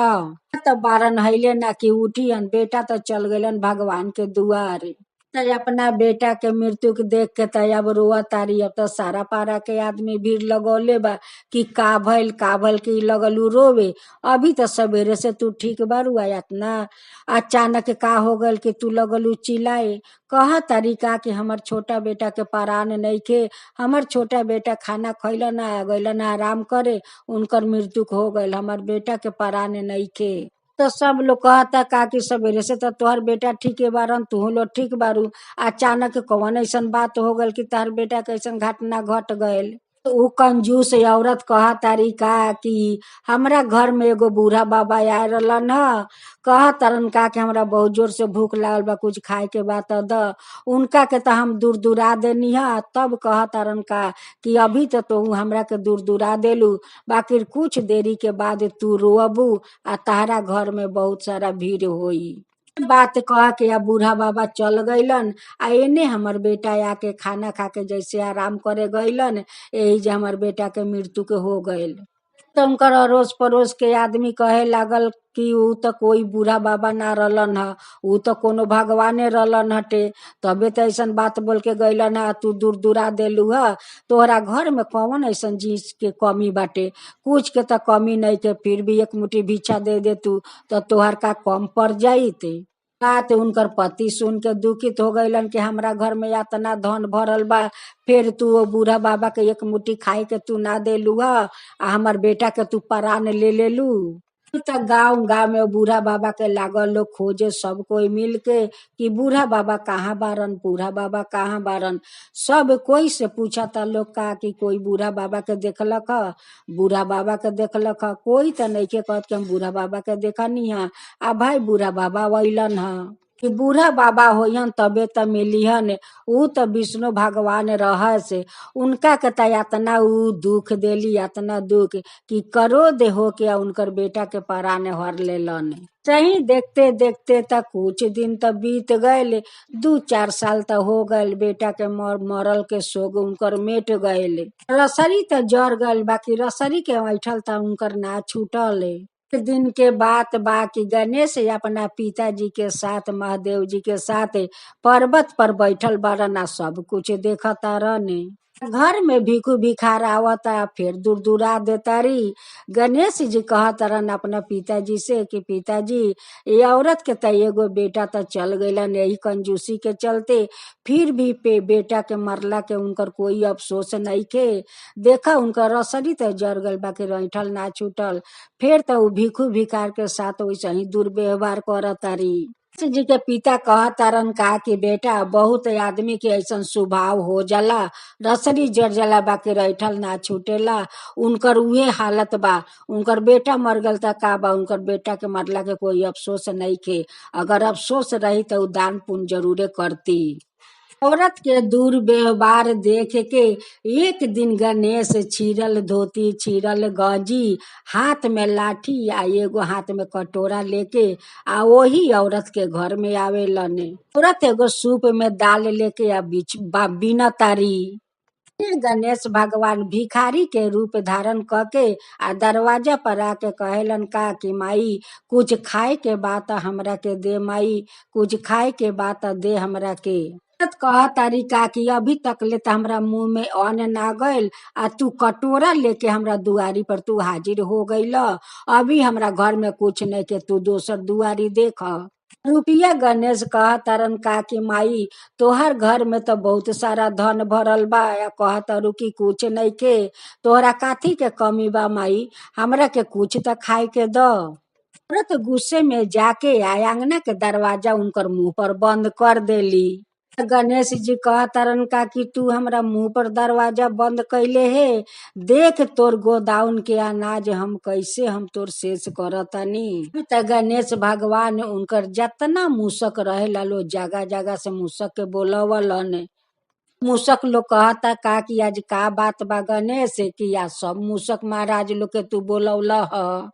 तो बारन हईले ना कि उठियन, बेटा तो चल गइलन भगवान के दुआरे। तो अपना बेटा के मृत्यु के देख के तो अब रोआ तारी। अब तो सारा पारा के आदमी भीड़ लगौले बा कि का भइल कि लगलू रोवे। अभी तो सवेरे से तू ठीक बारू, इतना अचानक का हो गल कि तू लगलू चिल्लाए। कह तरीका कि हमर छोटा बेटा के परान नइखे, हमर छोटा बेटा खाना खैलन आ गइलन आराम करे, उनकर मृत्यु हो गइल, हमर बेटा के परान नइखे। तो सब लोग कहता का कि सवेरे से तो तोहर बेटा ठीक बारन, तू लोग ठीक बारू, अचानक कौन ऐसन बात हो गल कि तोहर बेटा के ऐसन घटना घट गइल। तो उ कंजूस औरत कहा तारी का कि हमरा घर में एगो बूढ़ा बाबा आए रहलन ह, कह तरन का कि हमरा बहुत जोर से भूख लागल बा, कुछ खाए के बात द। उनका के तो हम दूर दूरा देनी है। तब कह तरन का कि अभी तो हमरा के दूर दूरा देलू, बाकी कुछ देरी के बाद तू रोबू आ तारा घर में बहुत सारा भीड़ होई। बात कह के अब बूढ़ा बाबा चल गइलन। आ एने हमर बेटा आके खाना खा के जैसे आराम करे गइलन, यही जे हमर बेटा के मृत्यु के हो गइल। तो उनकर अड़ोस पड़ोस के आदमी कहे लागल कि ऊ तो कोई बूढ़ा बाबा ना रहलन ह, ऊ तो कोनो भगवाने रहलन हटे। तबे तो ऐसन बात बोल के गइलन ह, तू दूर दूरा देलू ह। तोहरा घर में कौन ऐसन चीज के कमी बाटे? कुछ के तो कमी नहीं के, फिर भी एक मुट्ठी भिक्षा दे तू तो तोहर का कम पड़ जाइत। बात उनकर पति सुन के दुखित हो गइलन कि हमरा घर में इतना धन भरल बा, फिर तू वो बूढ़ा बाबा के एक मुट्ठी खाए के तू ना देलू ह, आ हमर बेटा के तू परान ले लेलू। तो गांव गांव में बूढ़ा बाबा के लागल लोग खोजे, सब कोई मिल के कि बूढ़ा बाबा कहाँ बारन, बूढ़ा बाबा कहाँ बारन। सब कोई से पूछता लोग का कि कोई बूढ़ा बाबा के देखलक ह, बूढ़ा बाबा के देखलक ह। कोई तो नहीं के कहत कि हम बूढ़ा बाबा के देखनी है। आ भाई बूढ़ा बाबा वैलन ह कि बूढ़ा बाबा होयन तबे त मिलिहन। ऊ तो विष्णु भगवान रह से, उनका के त यातना ऊ दुख देली, यातना दुख कि करो दे हो के उनकर बेटा के परान हर लेलन। सही देखते देखते तक कुछ दिन तक बीत गए, 2-4 साल तक हो गए बेटा के मरल के सोग उनकर मेट गए। रसरी त जर गए, बाकी रसरी के ऐठल त उनकर ना छूटल। एक दिन के बात बा कि गणेश अपना पिताजी के साथ, महादेव जी के साथ पर्वत पर बैठल बारन आ सब कुछ देखता रहने। घर में भिखू भिखार आवता, फिर दूर दूरा देतारी। गणेश जी कहतरन अपना पिताजी से कि पिताजी, ये औरत के त एगो बेटा त चल गइलन यही कंजूसी के चलते, फिर भी पे बेटा के मरला के उनकर कोई अफसोस नहीं के। देखा उनकर रसरी त जर गल, बाकी रैठल ना छूटल। फिर तो भिखू भिखार के साथ वैसे ही दुर्व्यवहार करतारी। जी के पिता कहतारन का कि बेटा, बहुत आदमी के ऐसा स्वभाव हो जाला, रसरी जर जाला बाकी रैठल ना छूटेला। उनकर उहे हालत बा, उनकर बेटा मर गल त का बा, उनकर बेटा के मरला के कोई अफसोस नहीं के। अगर अफसोस रही तो दान पुण्य जरूरे करती। औरत के दुर्व्यवहार देख के एक दिन गणेश छिरल धोती, छिरल गंजी, हाथ में लाठी आ एगो हाथ में कटोरा लेके आ वही औरत के घर में आवेलन। औरत एगो सूप में दाल लेके आ बिना तारी। फिर गणेश भगवान भिखारी के रूप धारण करके आ दरवाजा पर आके कहेलन का कि माई, कुछ खाए के बात हमरा के दे, माई कुछ खाए के बात दे हमरा के। कह तारिका कि अभी तक ले तो हमरा मुंह में अन्न ना गइल, आ तू कटोरा लेके हमरा दुआरी पर तू हाजिर हो गइल। अभी हमरा घर में कुछ नहीं के, तू दोसर दुआरी देख। रुपिया गणेश कह तारन का कि माई, तोहर घर में तो बहुत सारा धन भरल बा, या कह तारू कि कुछ नहीं के, तोहरा काथी के कमी बा माई, हमरा के कुछ तो खाए के द। औरत गुस्से में जाके आंगना के दरवाजा उनकर मुंह पर बंद कर देली। गणेश जी कहतारन का कि तू हमरा मुंह पर दरवाजा बंद कैले हे, देख तोर गोदाउन के अनाज हम कैसे हम तोर शेष करतानी। त गणेश भगवान उनकर जतना मूसक रहेला लो जगह जगह से मूसक के बोलवलन। मूसक लोग कहता का कि आज का बात बा गणेश कि आज सब मूसक महाराज लोग के तू बोलौला ह।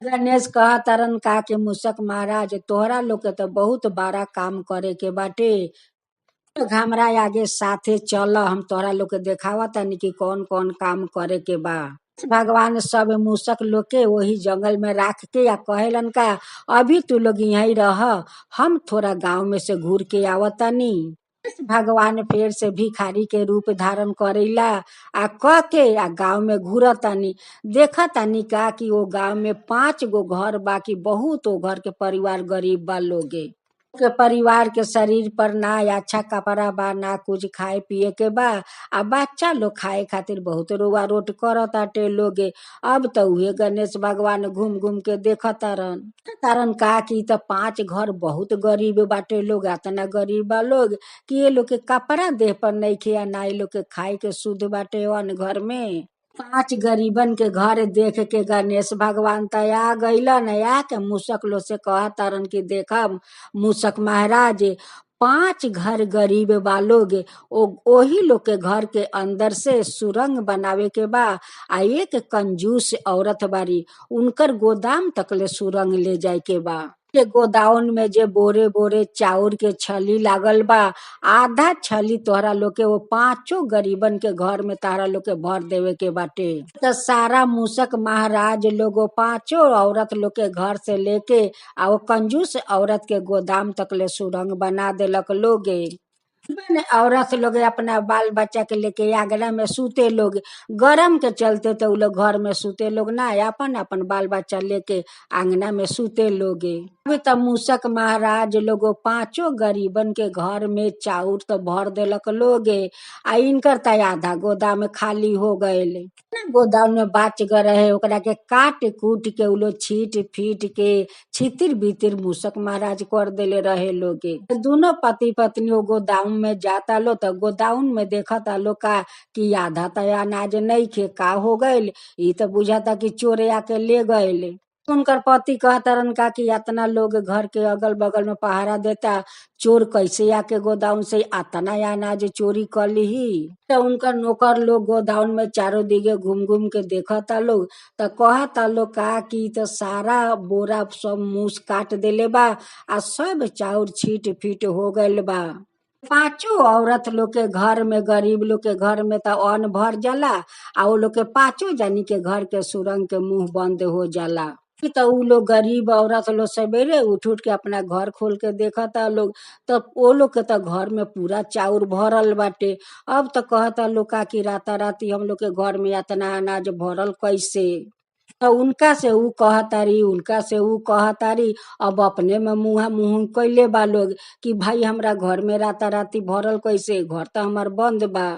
गणेश कहतारन का के मूसक महाराज तोहरा लोग के तो बहुत बड़ा काम करे के बाटे, हमरा आगे साथे चल, हम तोहरा लोग के देखावा तानी कि कौन कौन काम करे के बा। भगवान सब मूसक लोग के वही जंगल में राख के या कहेलन का अभी तू लोग यहीं रह, हम थोड़ा गांव में से घूर के आवतानी। भगवान फिर से भिखारी के रूप धारण करेला आ क के आ गांव में घूरतानी। देखा तानी का कि वो गांव में 5 गो घर बा कि बहुत वो घर के परिवार गरीब बा लोगे के परिवार के शरीर पर ना अच्छा कपड़ा बा ना कुछ खाए पिए के बा, आ बच्चा लोग खाए खातिर बहुत रोवा रोट करताटे लोगे। अब तो उहे गणेश भगवान घूम घूम के देखतारन तारन का कि त 5 घर बहुत गरीब बाटे लोग, इतना गरीब बा लोग कि ये लोग के कपड़ा देह पर नहीं खे, ना ये लोग के खाए के शुद्ध बाटे वन घर में। 5 गरीबन के घर देख के गणेश भगवान तया गईलन, या के मूसक लो से कहतारन कि देखा मूसक महाराज 5 घर गरीब बा लोग, ओही लोग के घर के अंदर से सुरंग बनावे के बा, आ एक कंजूस औरत बारी उनकर गोदाम तक ले सुरंग ले जाए के बा। के गोदाउन में जे बोरे बोरे चाउर के छली लागल बा, आधा छली तोहरा लोग के वो 5 गरीबन के घर में तारा लोग के भर देवे के बाटे। तो सारा मूसक महाराज लोग 5 औरत लोग के घर से लेके आ वो कंजूस औरत के गोदाम तक ले सुरंग बना देलक लोगे। औरत लोग अपना बाल बच्चा के लेके आगरा में सूते लोग, गरम के चलते तो उ लोग घर में सूते लोग ना, अपन अपन बाल बच्चा लेके आंगना में सूते लोगे। अभी तो मूसक महाराज लोगो 5 गरीबन के घर में चाउर तो भर देलक लोगे, आ इनकर त आधा गोदाम खाली हो गए। गोदाम में बाच गए रहे ओकरा के काट कूट के उ लोग छीट फीट के छितिर बितिर मूसक महाराज कर देले रहे लोगे। दोनों पति पत्नी वो गोदाम में जाता लो तो गोदाउन में देखता लो का कि आधा तो अनाज नहीं खे, का हो गईल, ई तो बुझाता कि चोरे आके ले गए। उनकर पति कहतारन का कि इतना लोग घर के अगल बगल में पहरा देता, चोर कैसे आके गोदाउन से इतना अनाज चोरी कर ली। तो उनकर नौकर लोग गोदाउन में चारों दिगे घूम घूम के देखता लोग, तो कहता लोग का कि तो सारा बोरा सब मूस काट देले बा, आ सब चाउर छीट फीट हो गईल बा। 5 औरत लोग के घर में गरीब लोग के घर में तो अन्न भर जाला, आ वो लोग के 5 जानी के घर के सुरंग के मुंह बंद हो जाला। तो उ लोग गरीब औरत लोग सवेरे उठ उठ के अपना घर खोल के देखता लोग, तो वो लोग के तो घर में पूरा चाउर भरल बाटे। अब तो कहता लोग का कि राता राती हम लोग के घर में इतना अनाज भरल कैसे। तो उनका से ऊ कहतारी उनका से ऊ कहतारी, अब अपने में मुँह मुँह कैले बा लोग कि भाई हमरा घर में राता राती भरल कैसे, घर तो हमार बंद बा।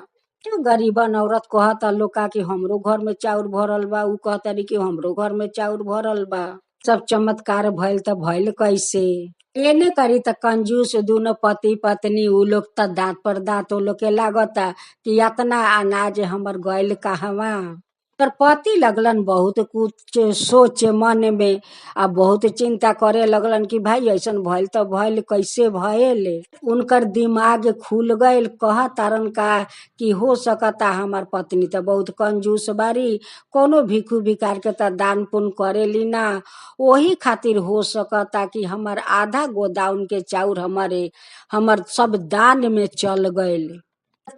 तो गरीबन औरत कहता लोग का कि हमरो घर में चाउर भरल बा, ऊ कहतारी कि हमरो घर में चाउर भरल बा। सब चमत्कार भइल त भइल कैसे। एने करी त कंजूस दोनों पति पत्नी ऊ लोग त दांत पर दांत वो लोग के लागता कि इतना अनाज हमर गइल कहवा। तर पति लगलन बहुत कुछ सोचे मन में, आ बहुत चिंता करे लगलन कि भाई ऐसन भइल तो भइल कैसे भइल। उनकर दिमाग खुल गईल, कह तारन का कि हो सकता हमार पत्नी तो बहुत कंजूस बारी, कोनो भिखू भिकार के तो दान पुण्य करेली ना, वही खातिर हो सकता कि हमार आधा गोदाउन के चाउर हमर सब दान में चल गईल।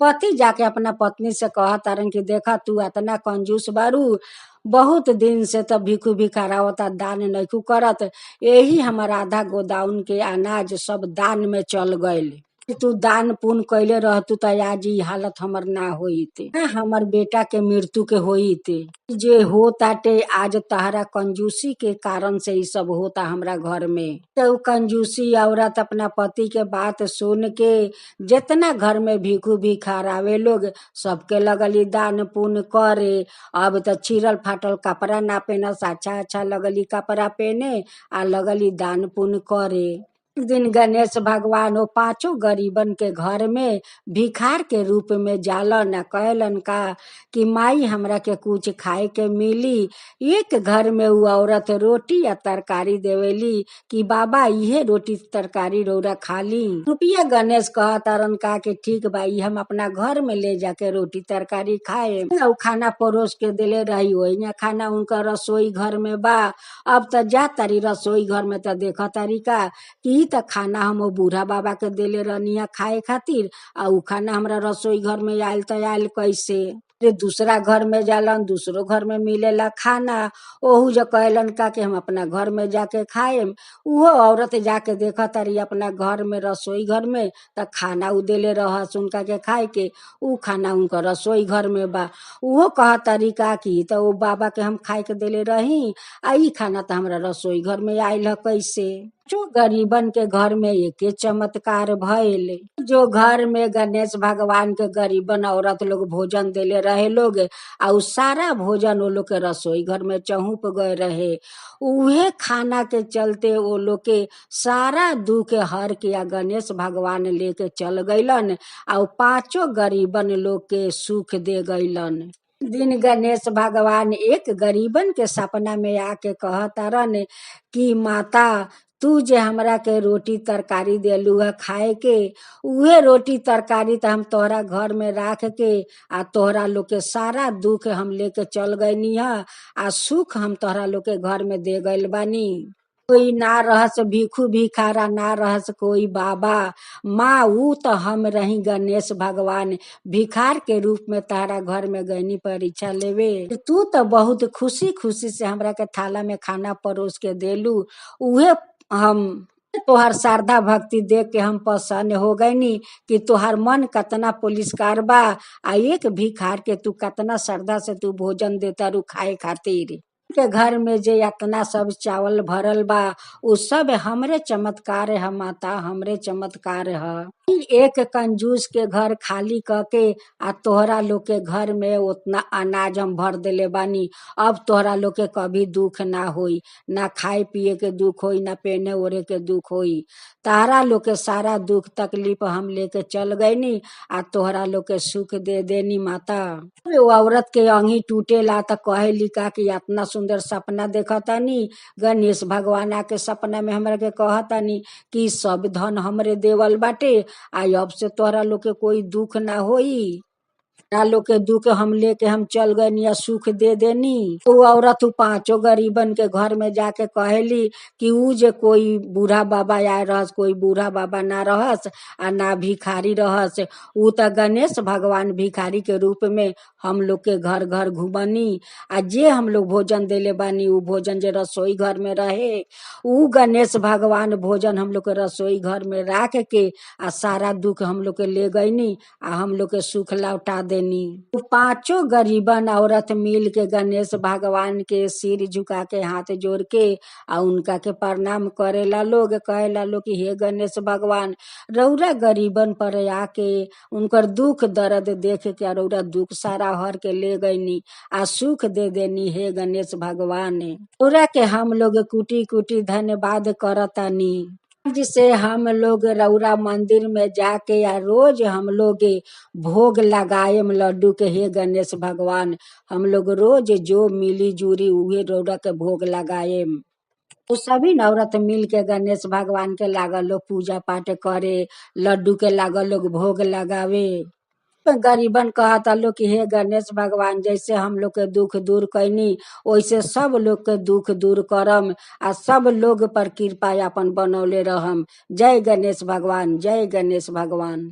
पति जाके अपना पत्नी से कहा तारन कि देखा तू इतना कंजूस बारू, बहुत दिन से तो भिखू भिखारा होता दान नहीं करत, यही हमारा आधा गोदाउन के अनाज सब दान में चल गईल। तू दान पुण्य कैले रहतू तो आज ई हालत हमर ना होईते, हमर बेटा के मृत्यु के होईते। जे होताटे आज तहरा कंजूसी के कारण से ई सब होता हमरा घर में। तो कंजूसी औरत अपना पति के बात सुन के जितना घर में भिखू भिखार आवे लोग सबके लगली दान पुण्य करे। अब तो चिरल फाटल कपड़ा ना पहनस, अच्छा अच्छा लगली कपड़ा पहने आ लगली दान पुण्य करे। एक दिन गणेश भगवान वो पांचों गरीबन के घर में भिखार के रूप में जालन आ कहलन का कि माई हमरा के कुछ खाए के मिली। एक घर में वो औरत रोटी या तरकारी देवेली कि बाबा इहे रोटी तरकारी रौरा खा ली। रुपया गणेश कहतारन का कि ठीक बा ई हम अपना घर में ले जाके रोटी तरकारी खाए। उ खाना परोस के देले रही वही खाना उनका रसोई घर में बा। अब त जा तारी रसोई घर में त देख तारी का कि ई त खाना हम बूढ़ा बाबा के देले रहनी खाए खातिर आ उ खाना हमरा रसोई घर में आयल त आयल कैसे। रे दूसरा घर में जालन दूसरो घर में मिलेला खाना। ओहू जो कहलन का कि हम अपना घर में जाके खाएम। उहो औरत जाके देख तारी अपना घर में रसोई घर में त खाना उ देले रहस उनका के खाए के। उ खाना उनका रसोई घर में बा। उहो कह तारी का कि त वो बाबा के हम खाए के देले रही आ ई खाना त हमरा रसोई घर में आयल ह कैसे। जो गरीबन के घर में एके चमत्कार भइल। जो घर में गणेश भगवान के गरीबन औरत लोग भोजन देले रहे लोग आ उ सारा भोजन वो लोग के रसोई घर में चहुप गए रहे। उहे खाना के चलते वो लोग के सारा दुख हर के आ गणेश भगवान लेके चल गईलन आ उ पांचों गरीबन लोग के सुख दे गईलन। दिन गणेश भगवान एक गरीबन के सपना में आके कहतारन कि माता तू जे हमरा के रोटी तरकारी देलू है खाए के उहे रोटी तरकारी त हम तोहरा घर में राख के आ तोहरा लोग के सारा दुख हम लेके चल गईनी है आ सुख हम तोहरा लोग के घर में दे गइल बानी। कोई ना रहस भिखू भिखारा ना रहस कोई बाबा माँ ऊ तो हम रही गणेश भगवान भिखार के रूप में तारा घर में गईनी परीक्षा लेवे। तू तो बहुत खुशी खुशी से हमरा के थाला में खाना परोस के देलू उहे हम तोहार श्रद्धा भक्ति देख के हम पसंद हो गईनी कि तोहार मन कतना पुलिसकार बा आ एक भिखार के तू कतना श्रद्धा से तू भोजन देता रू खाए खातिर। के घर में जे इतना सब चावल भरल बा उ सब हमरे चमत्कार है माता हमरे चमत्कार है। एक कंजूस के घर खाली करके आ तोहरा लोग के घर में उतना अनाज हम भर देले बानी। अब तोहरा लोग के कभी दुख ना होई ना खाए पिए के दुख होई ना पहने ओढ़े के दुख होई। तारा लोग के सारा दुख तकलीफ हम लेके चल गईनी आ तोहरा लोग के सुख दे देनी माता। वो औरत के अंगी टूटेला त कहेली का कि इतना सुंदर सपना देखतानी गणेश भगवान आके सपना में हमरा के कहतानी कि सब धन हमरे देवल बाटे आ अब से तोहरा लोग के कोई दुख ना होई। ना लोग के दुख हम लेके हम चल गए या सुख दे देनी। तो औरत पांचों गरीबन के घर में जाके कहेली कि ऊ जे कोई बूढ़ा बाबा आए रहस कोई बूढ़ा बाबा ना रहस आ ना भिखारी रहस ऊ त गणेश भगवान भिखारी के रूप में हम लोग के घर घर घूमनी आ जे हम लोग भोजन देले बानी ऊ भोजन जे रसोई घर में रहे ऊ गणेश भगवान भोजन हम लोग के रसोई घर में राख के आ सारा दुख हम लोग के ले गईनी आ हम लोग के सुख लौटा देनी। पांचों गरीबन औरत मिल के गणेश भगवान के सिर झुका के हाथ जोड़ के आ उनका के प्रणाम करेला लोग कहेला लोग कि हे गणेश भगवान रौरा गरीबन पर आके उनकर दुख दर्द देख के रौरा दुख सारा हर के ले गईनी आ सुख दे देनी हे गणेश भगवान। रौरा के हम लोग कुटी कुटी धन्यवाद करतानी। जिसे हम लोग रौरा मंदिर में जाके या रोज हम लोग भोग लगाएम लड्डू के हे गणेश भगवान हम लोग रोज जो मिली जुरी उहे रौरा के भोग लगाएम। तो सभी नवरत मिल के गणेश भगवान के लागल लोग पूजा पाठ करे लड्डू के लागल लोग भोग लगावे। गरीबन कहता लोग कि हे गणेश भगवान जैसे हम लोग के दुख दूर कैनी वैसे सब लोग के दुख दूर करम आ सब लोग पर कृपा अपन बनौले रहम। जय गणेश भगवान जय गणेश भगवान।